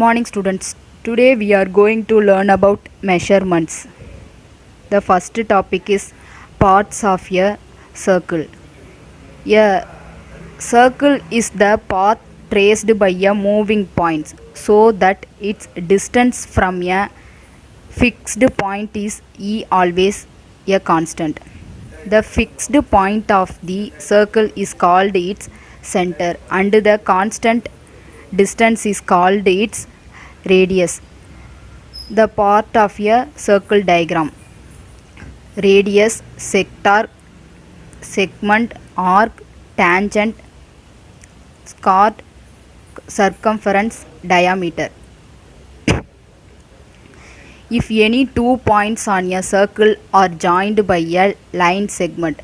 Morning students. Today we are going to learn about measurements. The first topic is parts of a circle. A circle is the path traced by a moving point so that its distance from a fixed point is always a constant. The fixed point of the circle is called its center and the constant distance is called its radius. The part of a circle diagram: radius, sector, segment, arc, tangent, chord, circumference, diameter. If any two points on a circle are joined by a line segment,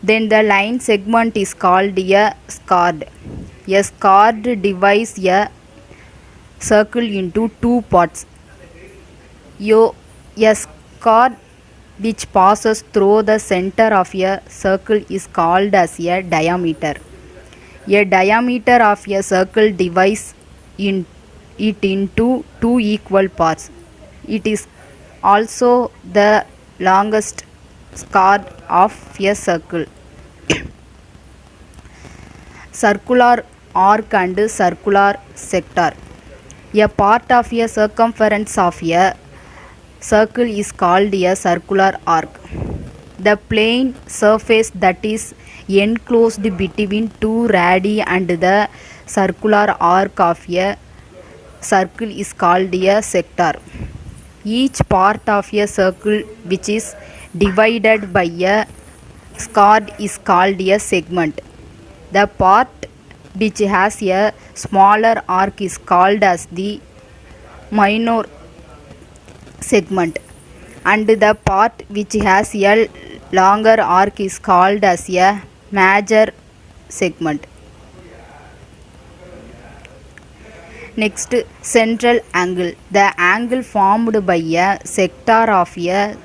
then the line segment is called a chord. A chord divides a circle into two parts. A chord which passes through the center of a circle is called as a diameter. A diameter of a circle divides it into two equal parts. It is also the longest chord of a circle. Circular arc and circular sector. A part of a circumference of a circle is called a circular arc. The plane surface that is enclosed between two radii and the circular arc of a circle is called a sector. Each part of a circle which is divided by a chord is called a segment. The part which has a smaller arc is called as the minor segment, and the part which has a longer arc is called as a major segment. Next, central angle. The angle formed by a sector of a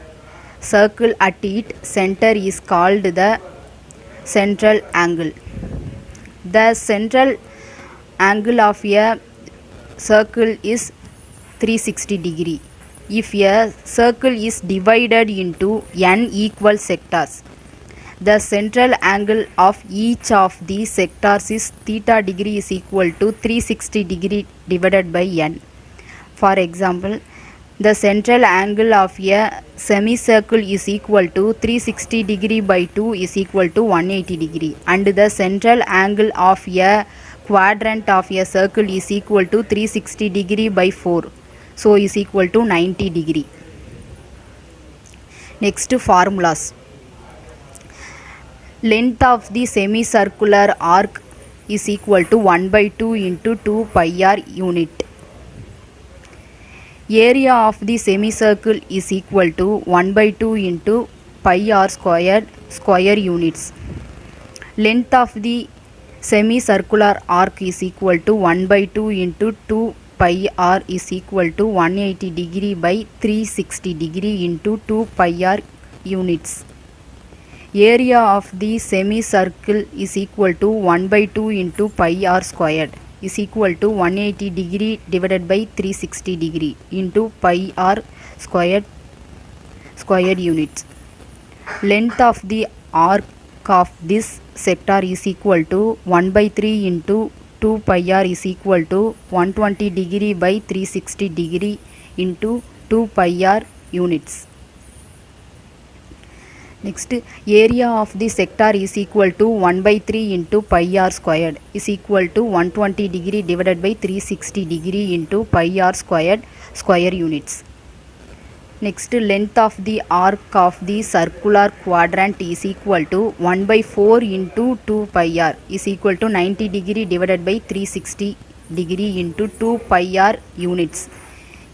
circle at its center is called the central angle. The central angle of a circle is 360 degree. If a circle is divided into n equal sectors, the central angle of each of these sectors is theta degree is equal to 360 degree divided by n. For example, the central angle of a semicircle is equal to 360 degree by 2 is equal to 180 degree, and the central angle of a quadrant of a circle is equal to 360 degree by 4, so is equal to 90 degree. Next, formulas. Length of the semicircular arc is equal to 1 by 2 into 2 pi r unit. Area of the semicircle is equal to 1 by 2 into pi r squared square units. Length of the semicircular arc is equal to 1 by 2 into 2 pi r is equal to 180 degree by 360 degree into 2 pi r units. Area of the semicircle is equal to 1 by 2 into pi r squared is equal to 180 degree divided by 360 degree into pi r squared square units. Length of the arc of this sector is equal to 1 by 3 into 2 pi r is equal to 120 degree by 360 degree into 2 pi r units. Next, area of the sector is equal to 1 by 3 into pi r squared is equal to 120 degree divided by 360 degree into pi r squared square units. Next, length of the arc of the circular quadrant is equal to 1 by 4 into 2 pi r is equal to 90 degree divided by 360 degree into 2 pi r units.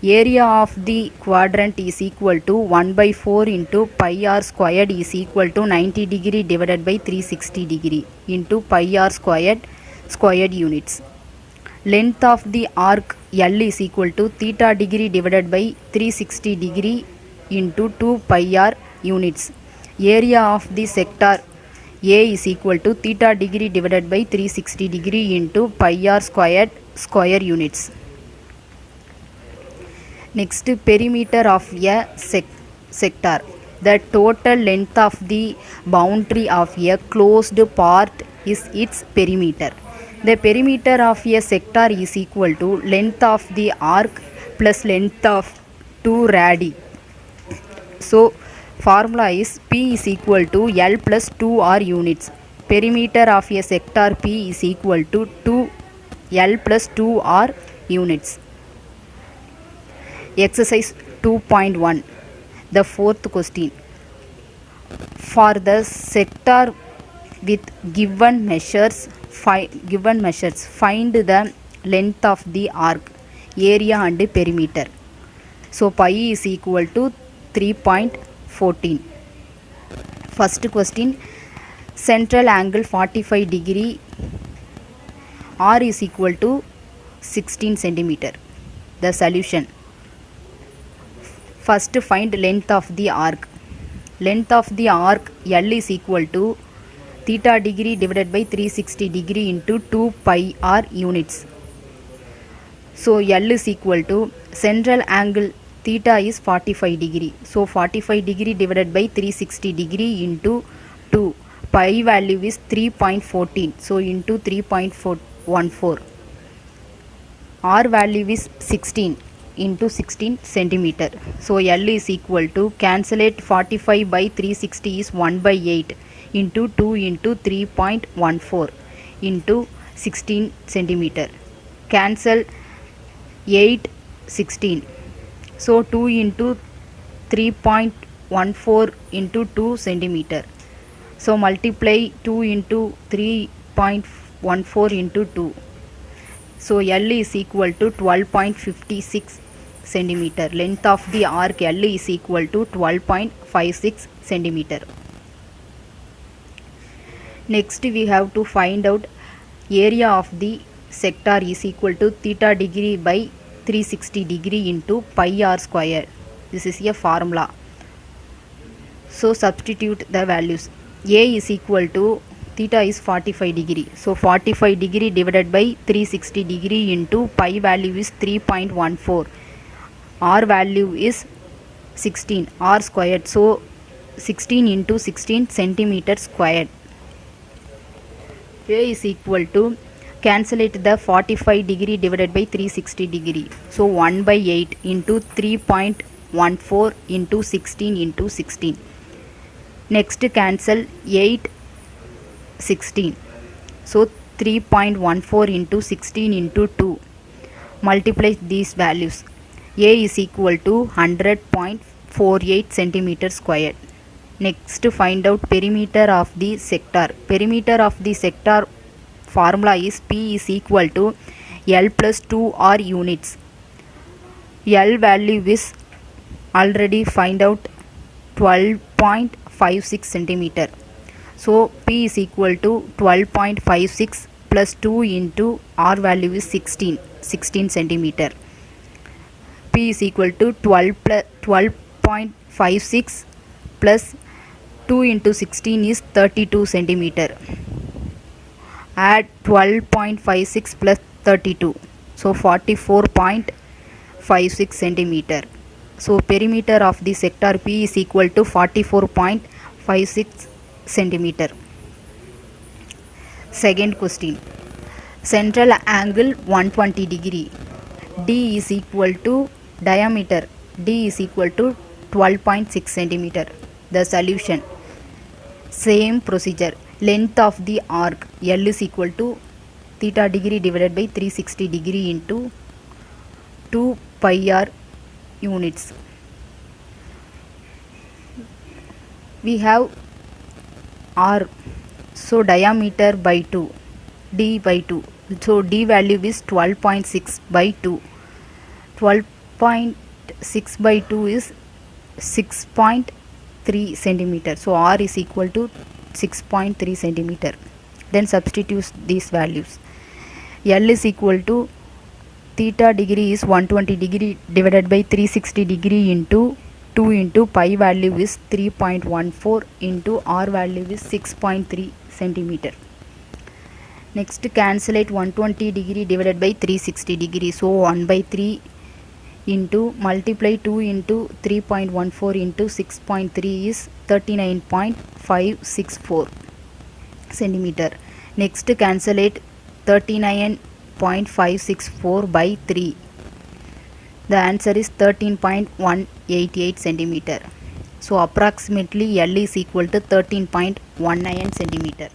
Area of the quadrant is equal to 1 by 4 into pi r squared is equal to 90 degree divided by 360 degree into pi r squared squared units. Length of the arc L is equal to theta degree divided by 360 degree into 2 pi r units. Area of the sector A is equal to theta degree divided by 360 degree into pi r squared square units. Next, perimeter of a sector. The total length of the boundary of a closed part is its perimeter. The perimeter of a sector is equal to length of the arc plus length of 2 radii. So formula is P is equal to L plus 2R units. Perimeter of a sector P is equal to 2L plus 2R units. Exercise 2.1. The fourth question. For the sector with given measures, find the length of the arc, area and perimeter. So pi is equal to 3.14. First question. Central angle 45 degree, R is equal to 16 centimeter. The solution. First find length of the arc. Length of the arc L is equal to theta degree divided by 360 degree into 2 pi r units. So L is equal to central angle theta is 45 degree. So 45 degree divided by 360 degree into 2. Pi value is 3.14. So into 3.14. R value is 16 into 16 centimeter. So L is equal to cancellate 45 by 360 is 1 by 8 into 2 into 3.14 into 16 centimeter. Cancel 8 16. So 2 into 3.14 into 2 centimeter. So multiply 2 into 3.14 into 2. So L is equal to 12.56 centimeter. Length of the arc L is equal to 12.56 centimeter. Next we have to find out area of the sector is equal to theta degree by 360 degree into pi r square. This is a formula. So substitute the values. A is equal to theta is 45 degree. So 45 degree divided by 360 degree into pi value is 3.14. R value is 16. R squared. So 16 into 16 centimeter squared. A is equal to cancellate the 45 degree divided by 360 degree. So 1 by 8 into 3.14 into 16 into 16. Next cancel 8 16. So 3.14 into 16 into 2. Multiply these values. A is equal to 100.48 centimeter squared. Next find out perimeter of the sector. Perimeter of the sector formula is P is equal to L plus 2R units. L value is already find out 12.56 centimeter. So P is equal to 12.56 plus 2 into R value is 16 centimeter. P is equal to 12.56 plus 2 into 16 is 32 centimeter. Add 12.56 plus 32. So 44.56 centimeter. So perimeter of the sector P is equal to 44.56 centimeter. Second question. Central angle 120 degree. D is equal to diameter. D is equal to 12.6 centimeter. The solution. Same procedure. Length of the arc L is equal to theta degree divided by 360 degree into 2 pi r units. We have R, so diameter by 2, D by 2. So D value is 12.6 by 2. 12.6 by 2 is 6.3 centimeter. So R is equal to 6.3 centimeter. Then substitute these values. L is equal to theta degree is 120 degree divided by 360 degree into 2 into pi value is 3.14 into R value is 6.3 centimeter. Next cancellate 120 degree divided by 360 degree. So 1 by 3 into multiply 2 into 3.14 into 6.3 is 39.564 centimeter. Next cancellate 39.564 by 3. The answer is 13.188 centimeter. So approximately L is equal to 13.19 centimeter.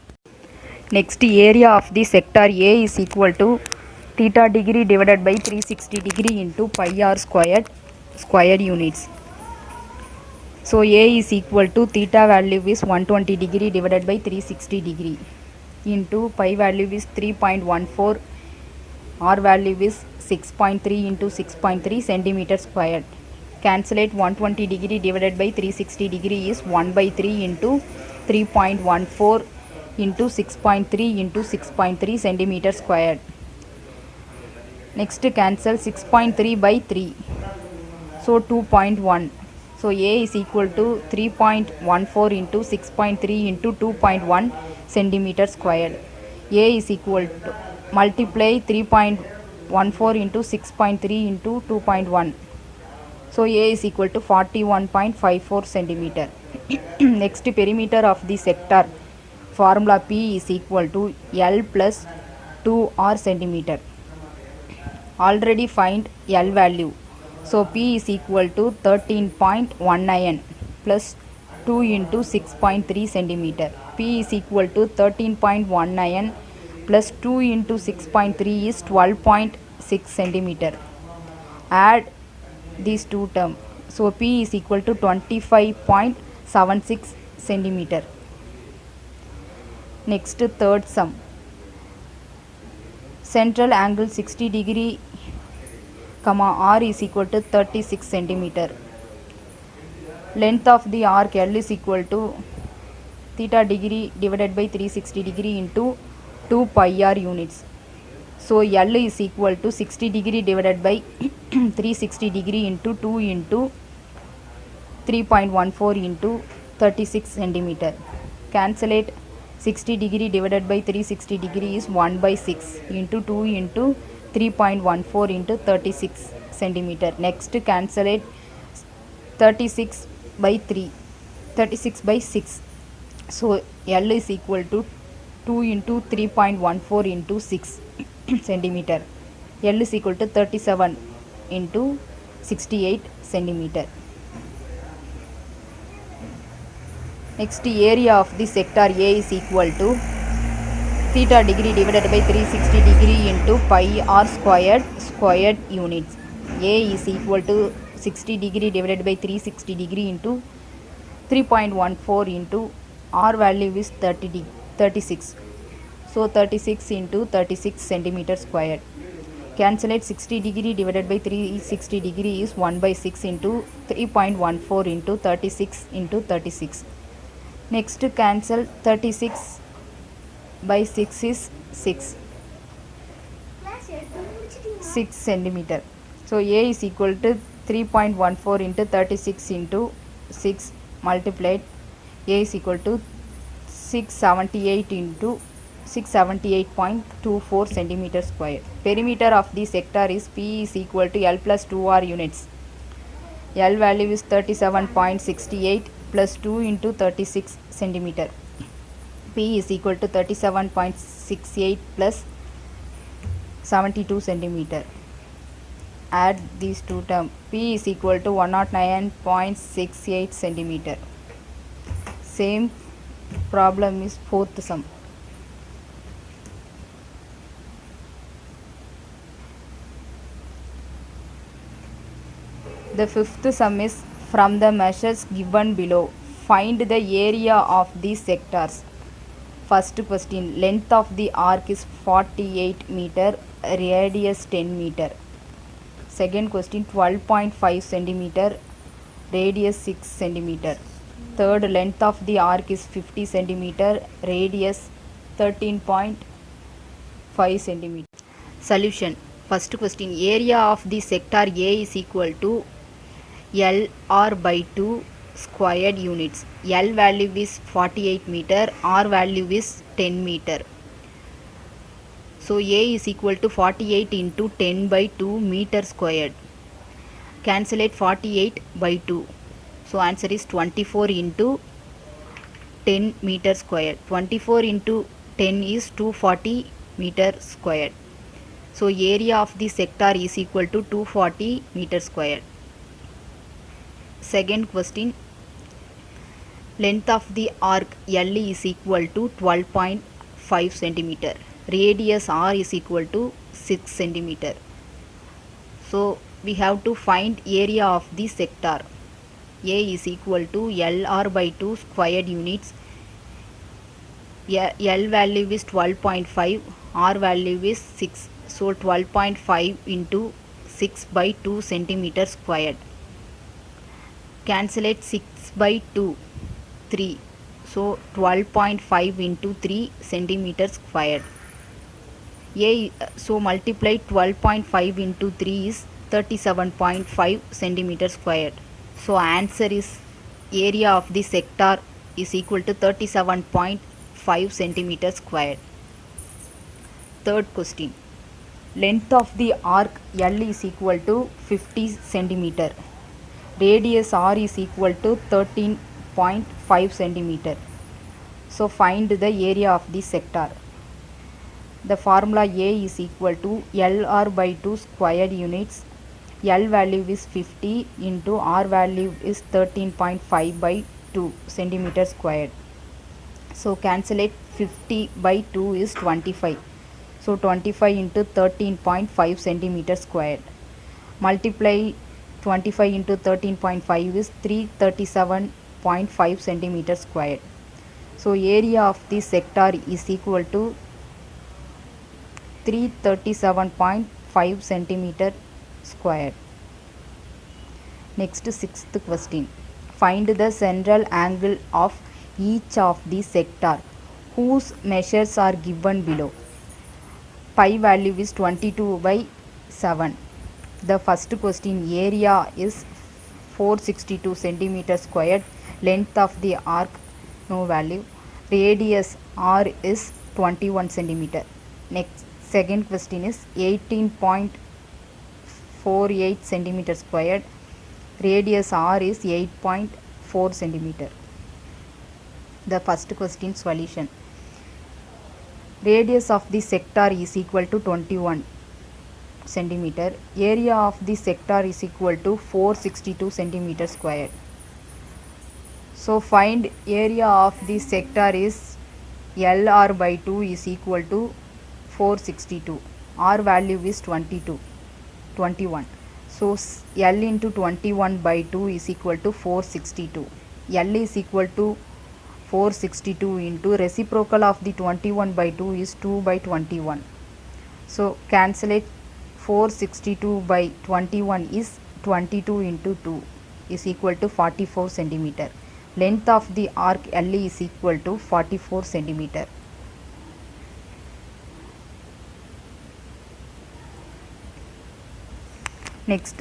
Next, area of the sector A is equal to theta degree divided by 360 degree into pi r square units. So A is equal to theta value is 120 degree divided by 360 degree into pi value is 3.14, r value is 6.3 into 6.3 centimeter squared. Cancellate 120 degree divided by 360 degree is 1 by 3 into 3.14 into 6.3 into 6.3 centimeter squared. Next cancel 6.3 by 3. So 2.1. So A is equal to 3.14 into 6.3 into 2.1 centimeter squared. A is equal to multiply 3.14 into 6.3 into 2.1. So A is equal to 41.54 centimeter. Next, perimeter of the sector. Formula P is equal to L plus 2r centimeter. Already find L value. So P is equal to 13.19 plus 2 into 6.3 centimeter. P is equal to 13.19 plus 2 into 6.3 is 12.6 centimeter. Add these two terms. So P is equal to 25.76 centimeter. Next, third sum. Central angle 60 degree, comma r is equal to 36 centimeter. Length of the arc L is equal to theta degree divided by 360 degree into 2 pi r units. So L is equal to 60 degree divided by 360 degree into 2 into 3.14 into 36 centimeter. Cancellate 60 degree divided by 360 degree is 1 by 6 into 2 into 3.14 into 36 centimeter. Next cancellate 36 by 3, 36 by 6. So L is equal to 2 into 3.14 into 6 centimeter. L is equal to 37 into 68 centimeter. Next, area of the sector A is equal to theta degree divided by 360 degree into pi r squared units. A is equal to 60 degree divided by 360 degree into 3.14 into r value is 36. So 36 into 36 centimeter squared. Cancellate 60 degree divided by 360 degree is 1 by 6 into 3.14 into 36 into 36. Next cancel 36 by 6 is 6 centimeter. So A is equal to 3.14 into 36 into 6 multiplied. A is equal to 678 into 678.24 centimeter square. Perimeter of the sector is P is equal to L plus 2r units. L value is 37.68 plus 2 into 36 centimeter. P is equal to 37.68 plus 72 centimeter. Add these two terms. P is equal to 109.68 centimeter. Same problem is fourth sum. The fifth sum is from the measures given below, find the area of these sectors. First question, length of the arc is 48 meter, radius 10 meter. Second question, 12.5 centimeter, radius 6 centimeter. Third, length of the arc is 50 centimeter, radius 13.5 centimeter. Solution. First question, area of the sector A is equal to L r by 2 squared units. L value is 48 meter, R value is 10 meter. So A is equal to 48 into 10 by 2 meter squared. Cancellate 48 by 2. So answer is 24 into 10 meter squared. 24 into 10 is 240 meter squared. So area of the sector is equal to 240 meter squared. Second question, length of the arc L is equal to 12.5 centimeter. Radius R is equal to 6 centimeter. So we have to find area of the sector. A is equal to LR by 2 squared units. L value is 12.5, R value is 6. So 12.5 into 6 by 2 centimeter squared. Cancellate 6 by 2, 3. So 12.5 into 3 centimeter squared. So multiply 12.5 into 3 is 37.5 centimeter squared. So answer is area of the sector is equal to 37.5 centimeter squared. Third question, length of the arc L is equal to 50 centimeter. Radius R is equal to 13.5 centimeter. So find the area of the sector. The formula A is equal to LR by 2 squared units. L value is 50 into R value is 13.5 by 2 centimeter squared. So cancellate 50 by 2 is 25. So 25 into 13.5 centimeter squared. Multiply 25 into 13.5 is 337.5 centimeter squared. So area of the sector is equal to 337.5 centimeter squared. Next, sixth question, find the central angle of each of the sector whose measures are given below. Pi value is 22 by 7. The first question, area is 462 centimeter squared. Length of the arc, no value. Radius R is 21 centimeter. Next, second question is 18.48 centimeter squared. Radius R is 8.4 centimeter. The first question solution. Radius of the sector is equal to 21 centimeter. Area of the sector is equal to 462 centimeter squared. So find area of the sector is LR by 2 is equal to 462. R value is 21. So L into 21 by 2 is equal to 462. L is equal to 462 into reciprocal of the 21 by 2 is 2 by 21. So cancellate 462 by 21 is 22 into 2 is equal to 44 centimeter. Length of the arc L is equal to 44 centimeter. Next,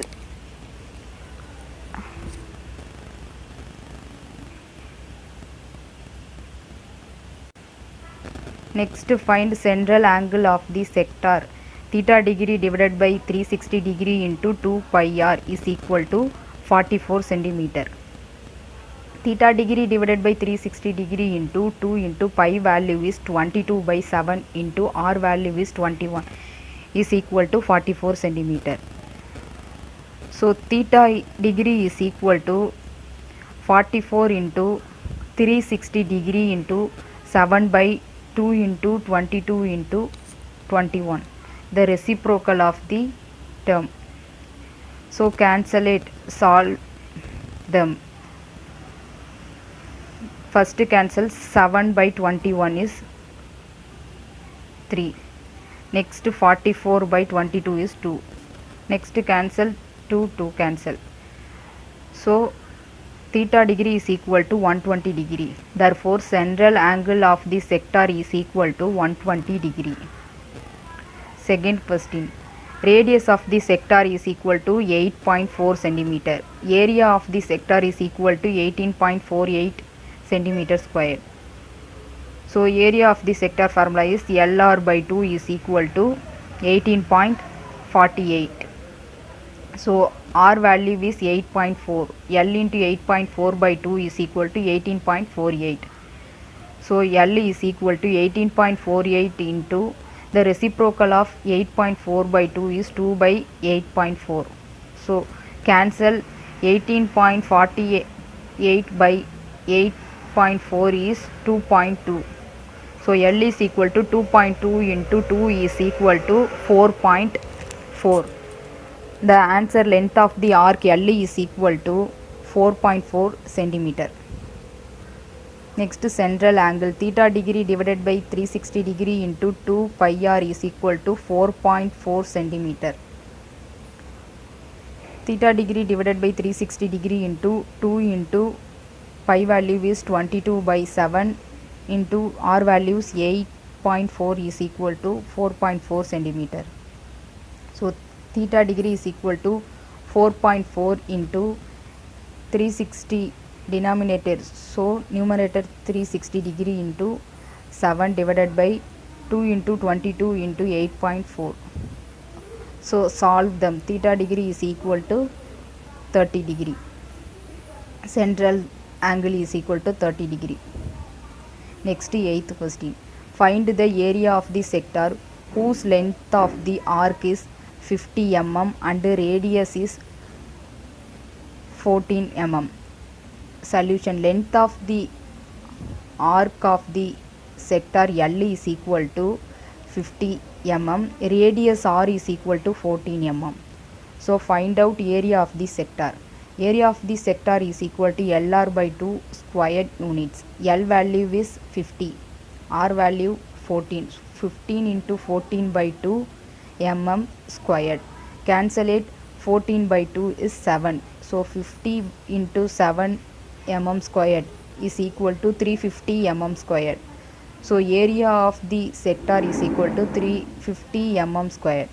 find central angle of the sector. Theta degree divided by 360 degree into 2 pi r is equal to 44 centimeter. Theta degree divided by 360 degree into 2 into pi value is 22 by 7 into r value is 21 is equal to 44 centimeter. So theta degree is equal to 44 into 360 degree into 7 by 2 into 22 into 21, the reciprocal of the term. So solve them. First cancel 7 by 21 is 3. Next 44 by 22 is 2. Next cancel 2 cancel. So theta degree is equal to 120 degree. Therefore central angle of the sector is equal to 120 degree. Second question, radius of the sector is equal to 8.4 centimeter. Area of the sector is equal to 18.48 centimeter square. So area of the sector formula is LR by 2 is equal to 18.48. So R value is 8.4. L into 8.4 by 2 is equal to 18.48. So L is equal to 18.48 into the reciprocal of 8.4 by 2 is 2 by 8.4. So cancel 18.48 by 8.4 is 2.2. So L is equal to 2.2 into 2 is equal to 4.4. The answer length of the arc L is equal to 4.4 centimeter. Next, central angle theta degree divided by 360 degree into 2 pi r is equal to 4.4 centimeter. Theta degree divided by 360 degree into 2 into pi value is 22 by 7 into r value is 8.4 is equal to 4.4 centimeter. So theta degree is equal to 4.4 into 360 denominator, so numerator 360 degree into 7 divided by 2 into 22 into 8.4. So solve them. Theta degree is equal to 30 degree. Central angle is equal to 30 degree. Next, 8th question. Find the area of the sector whose length of the arc is 50 mm and radius is 14 mm. Solution. Length of the arc of the sector L is equal to 50 mm, radius R is equal to 14 mm. So find out area of the sector. Area of the sector is equal to LR by 2 squared units. L value is 50, R value 14. 15 into 14 by 2 mm squared. Cancel it. 14 by 2 is 7. So 50 into 7 mm squared is equal to 350 mm squared. So area of the sector is equal to 350 mm squared.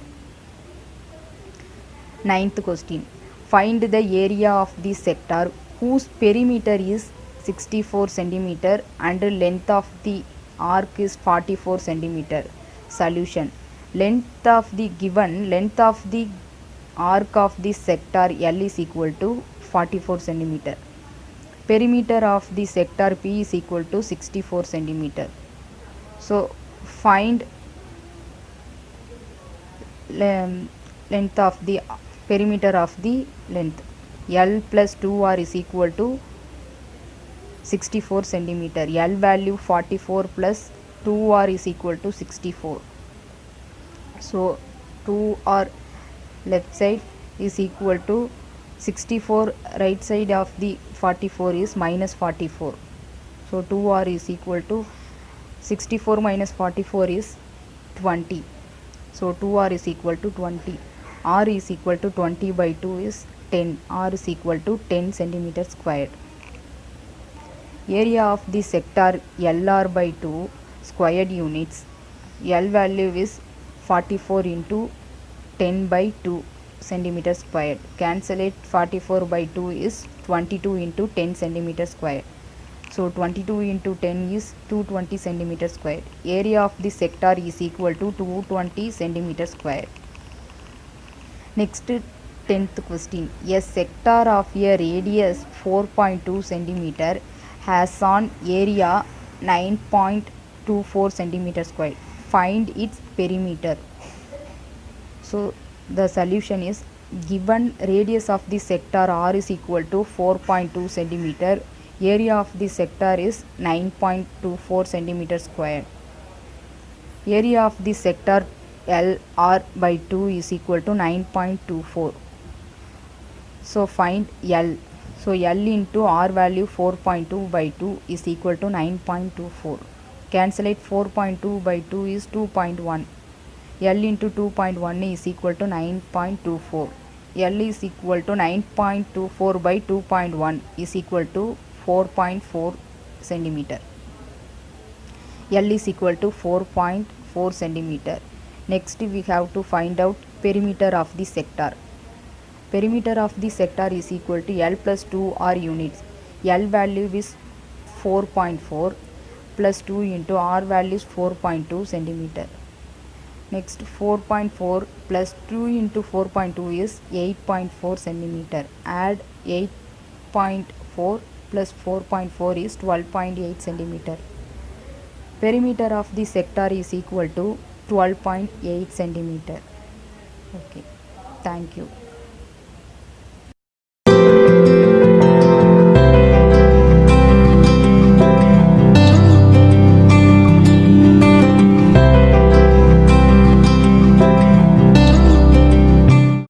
9th question. Find the area of the sector whose perimeter is 64 centimeter and length of the arc is 44 centimeter. Solution. Length of the given length of the arc of the sector L is equal to 44 centimeter. Perimeter of the sector P is equal to 64 centimeter. So find length of the perimeter of the length. L plus 2R is equal to 64 centimeter. L value 44 plus 2R is equal to 64. So 2R left side is equal to 64, right side of the 44 is minus 44. So 2R is equal to 64 minus 44 is 20. So 2R is equal to 20. R is equal to 20 by 2 is 10. R is equal to 10 centimeter squared. Area of the sector LR by 2 squared units. L value is 44 into 10 by 2 centimeter squared. Cancel it. 44 by 2 is 22 into 10 centimeter squared. So 22 into 10 is 220 centimeter squared. Area of the sector is equal to 220 centimeter squared. Next, 10th question. A sector of a radius 4.2 centimeter has an area 9.24 centimeter squared. Find its perimeter. So the solution is, given radius of the sector R is equal to 4.2 centimeter, area of the sector is 9.24 centimeter squared. Area of the sector LR by 2 is equal to 9.24. So find L. So L into R value 4.2 by 2 is equal to 9.24. Cancel it. 4.2 by 2 is 2.1. L into 2.1 is equal to 9.24. L is equal to 9.24 by 2.1 is equal to 4.4 centimeter. L is equal to 4.4 centimeter. Next we have to find out perimeter of the sector. Perimeter of the sector is equal to L plus 2R units. L value is 4.4 plus 2 into R value is 4.2 centimeter. Next 4.4 plus 2 into 4.2 is 8.4 centimeter. Add 8.4 plus 4.4 is 12.8 centimeter. Perimeter of the sector is equal to 12.8 centimeter. Okay, thank you.